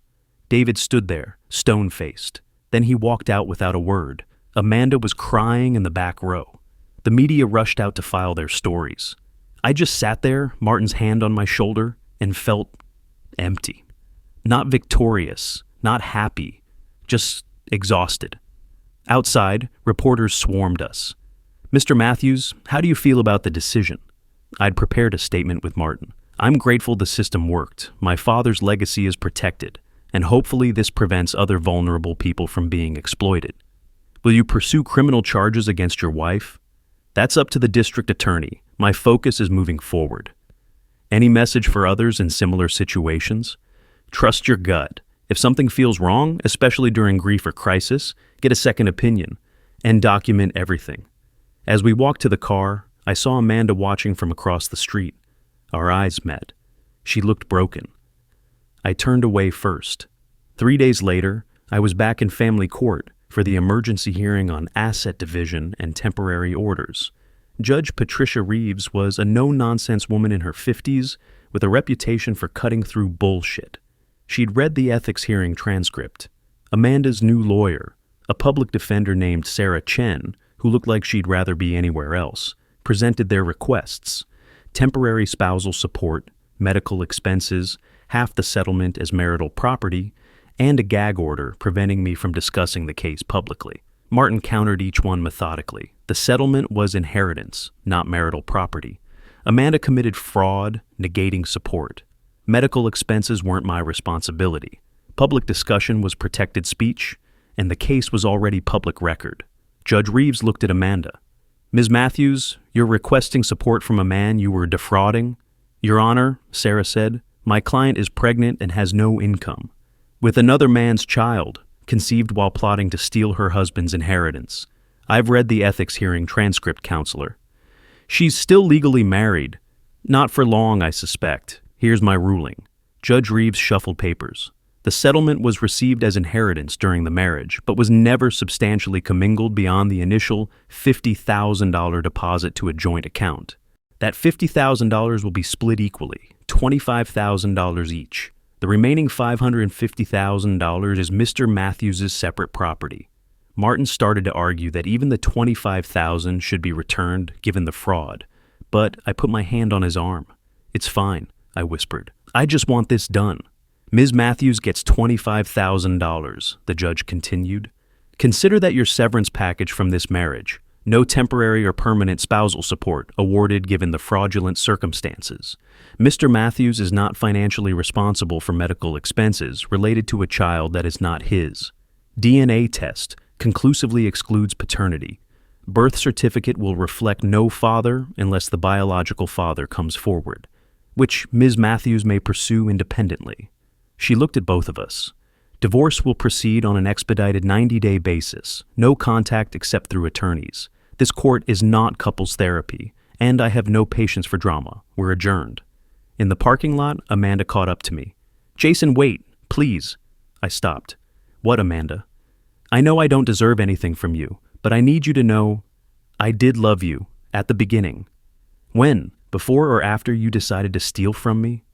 David stood there, stone-faced. Then he walked out without a word. Amanda was crying in the back row. The media rushed out to file their stories. I just sat there, Martin's hand on my shoulder, and felt empty. Not victorious, not happy, just exhausted. Outside, reporters swarmed us. Mr. Matthews, how do you feel about the decision? I'd prepared a statement with Martin. I'm grateful the system worked. My father's legacy is protected, and hopefully this prevents other vulnerable people from being exploited. Will you pursue criminal charges against your wife? That's up to the district attorney. My focus is moving forward. Any message for others in similar situations? Trust your gut. If something feels wrong, especially during grief or crisis, get a second opinion and document everything. As we walked to the car, I saw Amanda watching from across the street. Our eyes met. She looked broken. I turned away first. 3 days later, I was back in family court for the emergency hearing on asset division and temporary orders. Judge Patricia Reeves was a no-nonsense woman in her 50s with a reputation for cutting through bullshit. She'd read the ethics hearing transcript. Amanda's new lawyer, a public defender named Sarah Chen, who looked like she'd rather be anywhere else, presented their requests: temporary spousal support, medical expenses, half the settlement as marital property, and a gag order preventing me from discussing the case publicly. Martin countered each one methodically. The settlement was inheritance, not marital property. Amanda committed fraud, negating support. Medical expenses weren't my responsibility. Public discussion was protected speech, and the case was already public record. Judge Reeves looked at Amanda. "Ms. Matthews, you're requesting support from a man you were defrauding?" "Your Honor," Sarah said, "my client is pregnant and has no income. With another man's child, conceived while plotting to steal her husband's inheritance. I've read the ethics hearing transcript, counselor. She's still legally married. Not for long, I suspect. Here's my ruling." Judge Reeves shuffled papers. The settlement was received as inheritance during the marriage, but was never substantially commingled beyond the initial $50,000 deposit to a joint account. That $50,000 will be split equally, $25,000 each. The remaining $550,000 is Mr. Matthews' separate property. Martin started to argue that even the $25,000 should be returned given the fraud, but I put my hand on his arm. "It's fine," I whispered. "I just want this done." "Ms. Matthews gets $25,000, the judge continued. "Consider that your severance package from this marriage. No temporary or permanent spousal support awarded given the fraudulent circumstances. Mr. Matthews is not financially responsible for medical expenses related to a child that is not his. DNA test conclusively excludes paternity. Birth certificate will reflect no father unless the biological father comes forward, which Ms. Matthews may pursue independently." She looked at both of us. "Divorce will proceed on an expedited 90-day basis, no contact except through attorneys. This court is not couples therapy, and I have no patience for drama. We're adjourned." In the parking lot, Amanda caught up to me. "Jason, wait, please." I stopped. "What, Amanda?" "I know I don't deserve anything from you, but I need you to know I did love you, at the beginning." "When? Before or after you decided to steal from me?"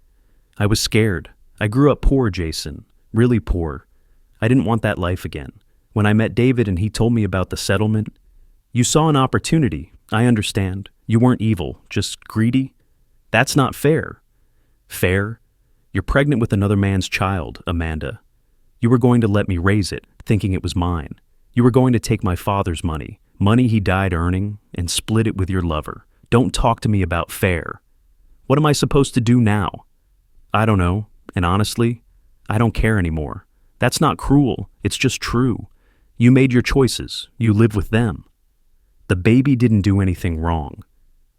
"I was scared. I grew up poor, Jason. Really poor. I didn't want that life again. When I met David and he told me about the settlement, you saw an opportunity. I understand. You weren't evil, just greedy. That's not fair." "Fair? You're pregnant with another man's child, Amanda. You were going to let me raise it, thinking it was mine. You were going to take my father's money he died earning, and split it with your lover. Don't talk to me about fair. What am I supposed to do now?" "I don't know. And honestly, I don't care anymore. That's not cruel. It's just true. You made your choices. You live with them." "The baby didn't do anything wrong."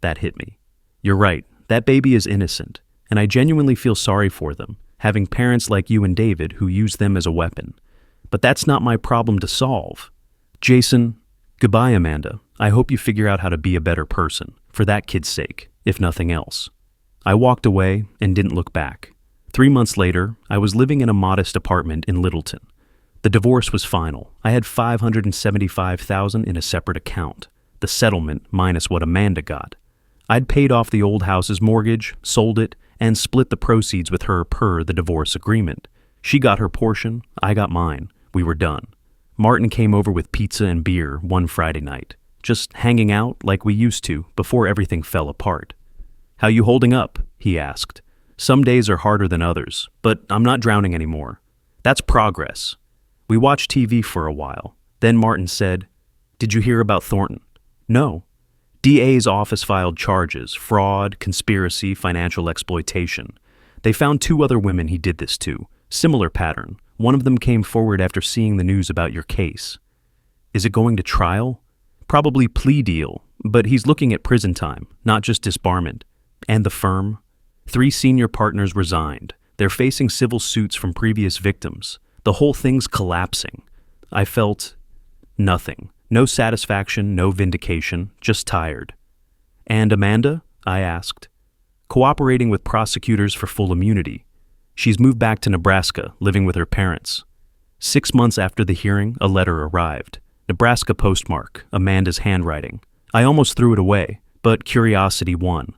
That hit me. "You're right. That baby is innocent, and I genuinely feel sorry for them, having parents like you and David who use them as a weapon. But that's not my problem to solve." "Jason, goodbye, Amanda. I hope you figure out how to be a better person, for that kid's sake, if nothing else." I walked away and didn't look back. 3 months later, I was living in a modest apartment in Littleton. The divorce was final. I had $575,000 in a separate account, the settlement minus what Amanda got. I'd paid off the old house's mortgage, sold it, and split the proceeds with her per the divorce agreement. She got her portion, I got mine. We were done. Martin came over with pizza and beer one Friday night, just hanging out like we used to before everything fell apart. "How you holding up?" he asked. "Some days are harder than others, but I'm not drowning anymore. That's progress." We watched TV for a while. Then Martin said, "Did you hear about Thornton?" "No." DA's office filed charges: fraud, conspiracy, financial exploitation. They found 2 other women he did this to. Similar pattern. One of them came forward after seeing the news about your case. "Is it going to trial?" "Probably plea deal, but he's looking at prison time, not just disbarment." "And the firm?" 3 senior partners resigned. They're facing civil suits from previous victims. The whole thing's collapsing. I felt nothing. No satisfaction, no vindication, just tired. "And Amanda?" I asked. "Cooperating with prosecutors for full immunity." She's moved back to Nebraska, living with her parents. 6 months after the hearing, a letter arrived. Nebraska postmark, Amanda's handwriting. I almost threw it away, but curiosity won.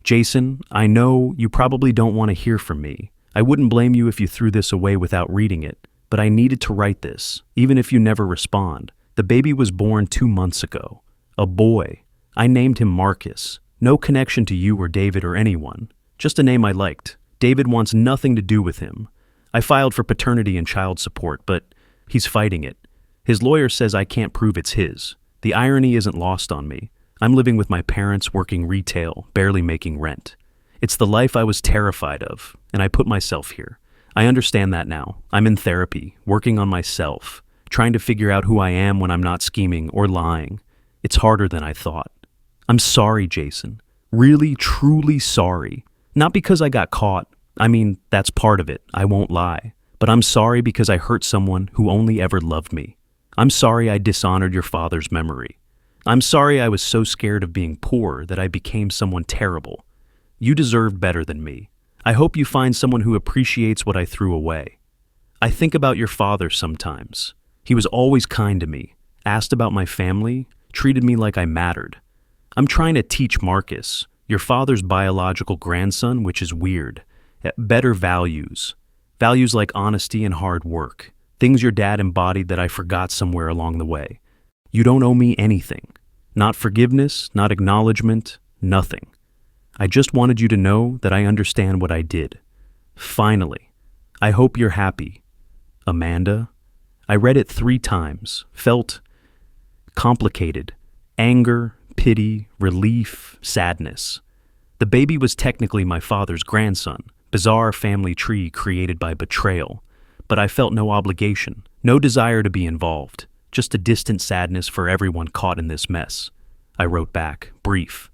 Jason, I know you probably don't want to hear from me. I wouldn't blame you if you threw this away without reading it, but I needed to write this, even if you never respond. The baby was born 2 months ago. A boy. I named him Marcus. No connection to you or David or anyone. Just a name I liked. David wants nothing to do with him. I filed for paternity and child support, but he's fighting it. His lawyer says I can't prove it's his. The irony isn't lost on me. I'm living with my parents, working retail, barely making rent. It's the life I was terrified of, and I put myself here. I understand that now. I'm in therapy, working on myself, trying to figure out who I am when I'm not scheming or lying. It's harder than I thought. I'm sorry, Jason. Really, truly sorry. Not because I got caught. I mean, that's part of it. I won't lie. But I'm sorry because I hurt someone who only ever loved me. I'm sorry I dishonored your father's memory. I'm sorry I was so scared of being poor that I became someone terrible. You deserved better than me. I hope you find someone who appreciates what I threw away. I think about your father sometimes. He was always kind to me, asked about my family, treated me like I mattered. I'm trying to teach Marcus, your father's biological grandson, which is weird, better values. Values like honesty and hard work. Things your dad embodied that I forgot somewhere along the way. You don't owe me anything. Not forgiveness, not acknowledgement, nothing. I just wanted you to know that I understand what I did. Finally. I hope you're happy. Amanda. I read it 3 times, felt complicated. Anger, pity, relief, sadness. The baby was technically my father's grandson, bizarre family tree created by betrayal. But I felt no obligation, no desire to be involved. Just a distant sadness for everyone caught in this mess. I wrote back, brief.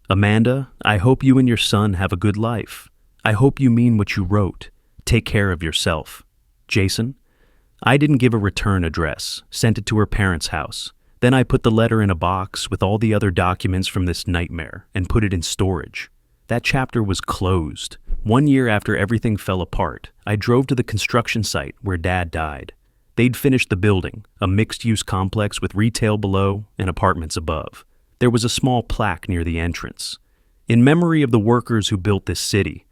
Amanda, I hope you and your son have a good life. I hope you mean what you wrote. Take care of yourself. Jason, I didn't give a return address, sent it to her parents' house. Then I put the letter in a box with all the other documents from this nightmare and put it in storage. That chapter was closed. 1 year after everything fell apart, I drove to the construction site where Dad died. They'd finished the building, a mixed-use complex with retail below and apartments above. There was a small plaque near the entrance. In memory of the workers who built this city.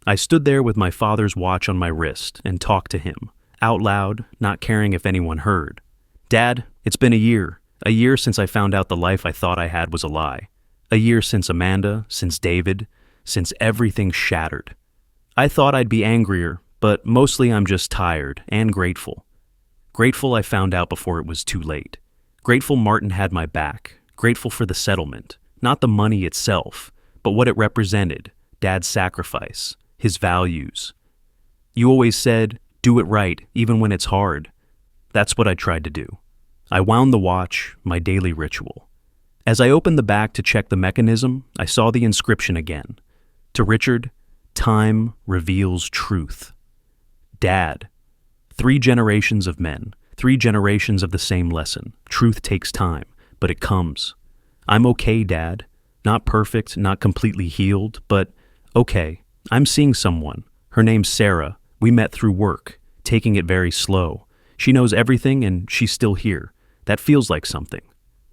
I stood there with my father's watch on my wrist and talked to him, out loud, not caring if anyone heard. Dad, it's been a year since I found out the life I thought I had was a lie. A year since Amanda, since David, since everything shattered. I thought I'd be angrier, but mostly I'm just tired and grateful. Grateful I found out before it was too late. Grateful Martin had my back. Grateful for the settlement. Not the money itself, but what it represented. Dad's sacrifice. His values. You always said, do it right, even when it's hard. That's what I tried to do. I wound the watch, my daily ritual. As I opened the back to check the mechanism, I saw the inscription again. To Richard, time reveals truth. Dad. 3 generations of men, 3 generations of the same lesson. Truth takes time, but it comes. I'm okay, Dad. Not perfect, not completely healed, but okay. I'm seeing someone. Her name's Sarah. We met through work, taking it very slow. She knows everything and she's still here. That feels like something.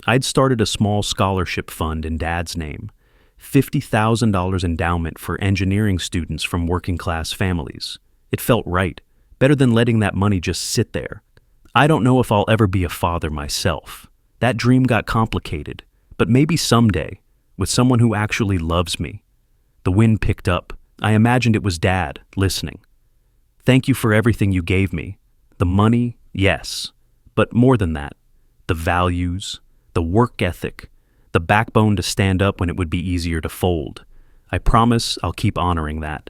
I'd started a small scholarship fund in Dad's name. $50,000 endowment for engineering students from working-class families. It felt right. Better than letting that money just sit there. I don't know if I'll ever be a father myself. That dream got complicated, but maybe someday, with someone who actually loves me. The wind picked up. I imagined it was Dad, listening. Thank you for everything you gave me. The money, yes. But more than that, the values, the work ethic, the backbone to stand up when it would be easier to fold. I promise I'll keep honoring that.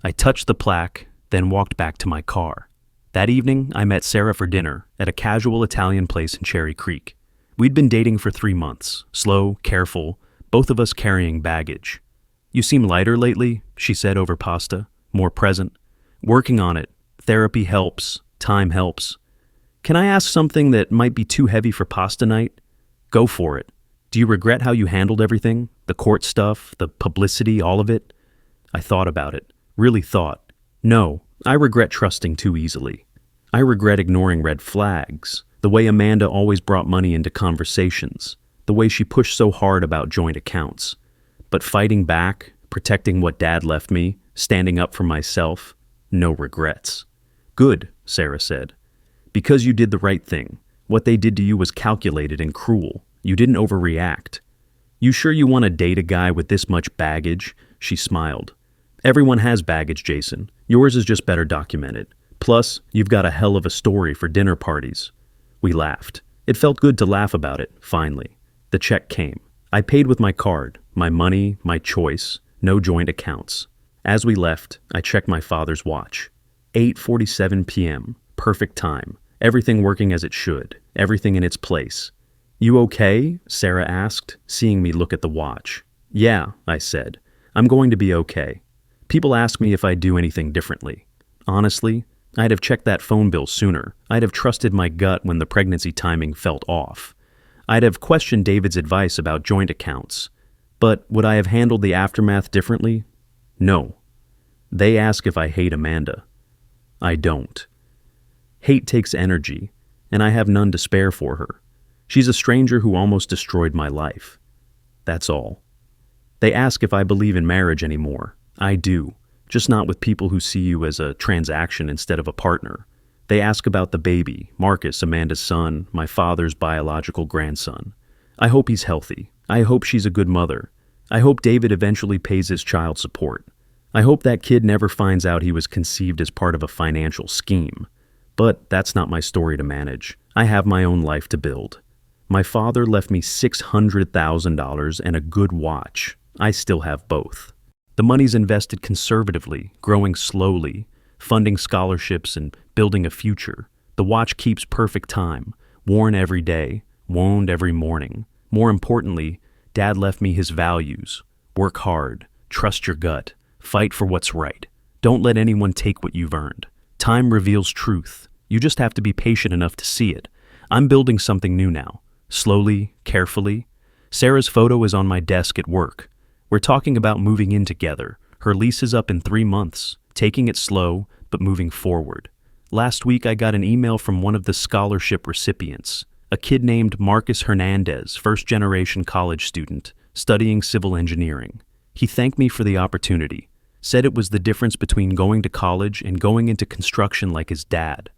I touched the plaque, then walked back to my car. That evening, I met Sarah for dinner at a casual Italian place in Cherry Creek. We'd been dating for 3 months, slow, careful, both of us carrying baggage. You seem lighter lately, she said over pasta, more present. Working on it. Therapy helps. Time helps. Can I ask something that might be too heavy for pasta night? Go for it. Do you regret how you handled everything? The court stuff, the publicity, all of it? I thought about it. Really thought. No, I regret trusting too easily. I regret ignoring red flags, the way Amanda always brought money into conversations, the way she pushed so hard about joint accounts. But fighting back, protecting what Dad left me, standing up for myself, no regrets. Good, Sarah said. Because you did the right thing. What they did to you was calculated and cruel. You didn't overreact. You sure you want to date a guy with this much baggage? She smiled. Everyone has baggage, Jason. Yours is just better documented. Plus, you've got a hell of a story for dinner parties. We laughed. It felt good to laugh about it, finally. The check came. I paid with my card, my money, my choice, no joint accounts. As we left, I checked my father's watch. 8:47 p.m., perfect time. Everything working as it should, everything in its place. You okay? Sarah asked, seeing me look at the watch. Yeah, I said. I'm going to be okay. People ask me if I do anything differently. Honestly, I'd have checked that phone bill sooner. I'd have trusted my gut when the pregnancy timing felt off. I'd have questioned David's advice about joint accounts. But would I have handled the aftermath differently? No. They ask if I hate Amanda. I don't. Hate takes energy, and I have none to spare for her. She's a stranger who almost destroyed my life. That's all. They ask if I believe in marriage anymore. I do, just not with people who see you as a transaction instead of a partner. They ask about the baby, Marcus, Amanda's son, my father's biological grandson. I hope he's healthy. I hope she's a good mother. I hope David eventually pays his child support. I hope that kid never finds out he was conceived as part of a financial scheme. But that's not my story to manage. I have my own life to build. My father left me $600,000 and a good watch. I still have both. The money's invested conservatively, growing slowly, funding scholarships and building a future. The watch keeps perfect time, worn every day, wound every morning. More importantly, Dad left me his values. Work hard, trust your gut, fight for what's right. Don't let anyone take what you've earned. Time reveals truth. You just have to be patient enough to see it. I'm building something new now. Slowly, carefully. Sarah's photo is on my desk at work. We're talking about moving in together. Her lease is up in 3 months, taking it slow, but moving forward. Last week I got an email from one of the scholarship recipients, a kid named Marcus Hernandez, first-generation college student, studying civil engineering. He thanked me for the opportunity, said it was the difference between going to college and going into construction like his dad.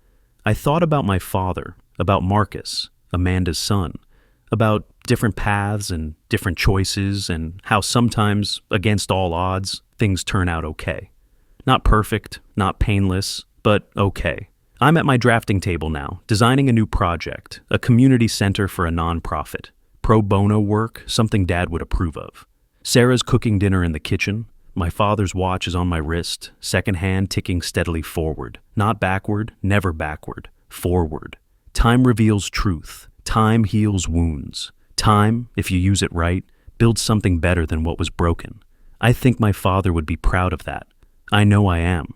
I thought about my father, about Marcus, Amanda's son, about different paths and different choices and how sometimes, against all odds, things turn out okay. Not perfect, not painless, but okay. I'm at my drafting table now, designing a new project, a community center for a nonprofit. Pro bono work, something Dad would approve of. Sarah's cooking dinner in the kitchen. My father's watch is on my wrist, second hand ticking steadily forward. Not backward, never backward. Forward. Time reveals truth. Time heals wounds. Time, if you use it right, builds something better than what was broken. I think my father would be proud of that. I know I am.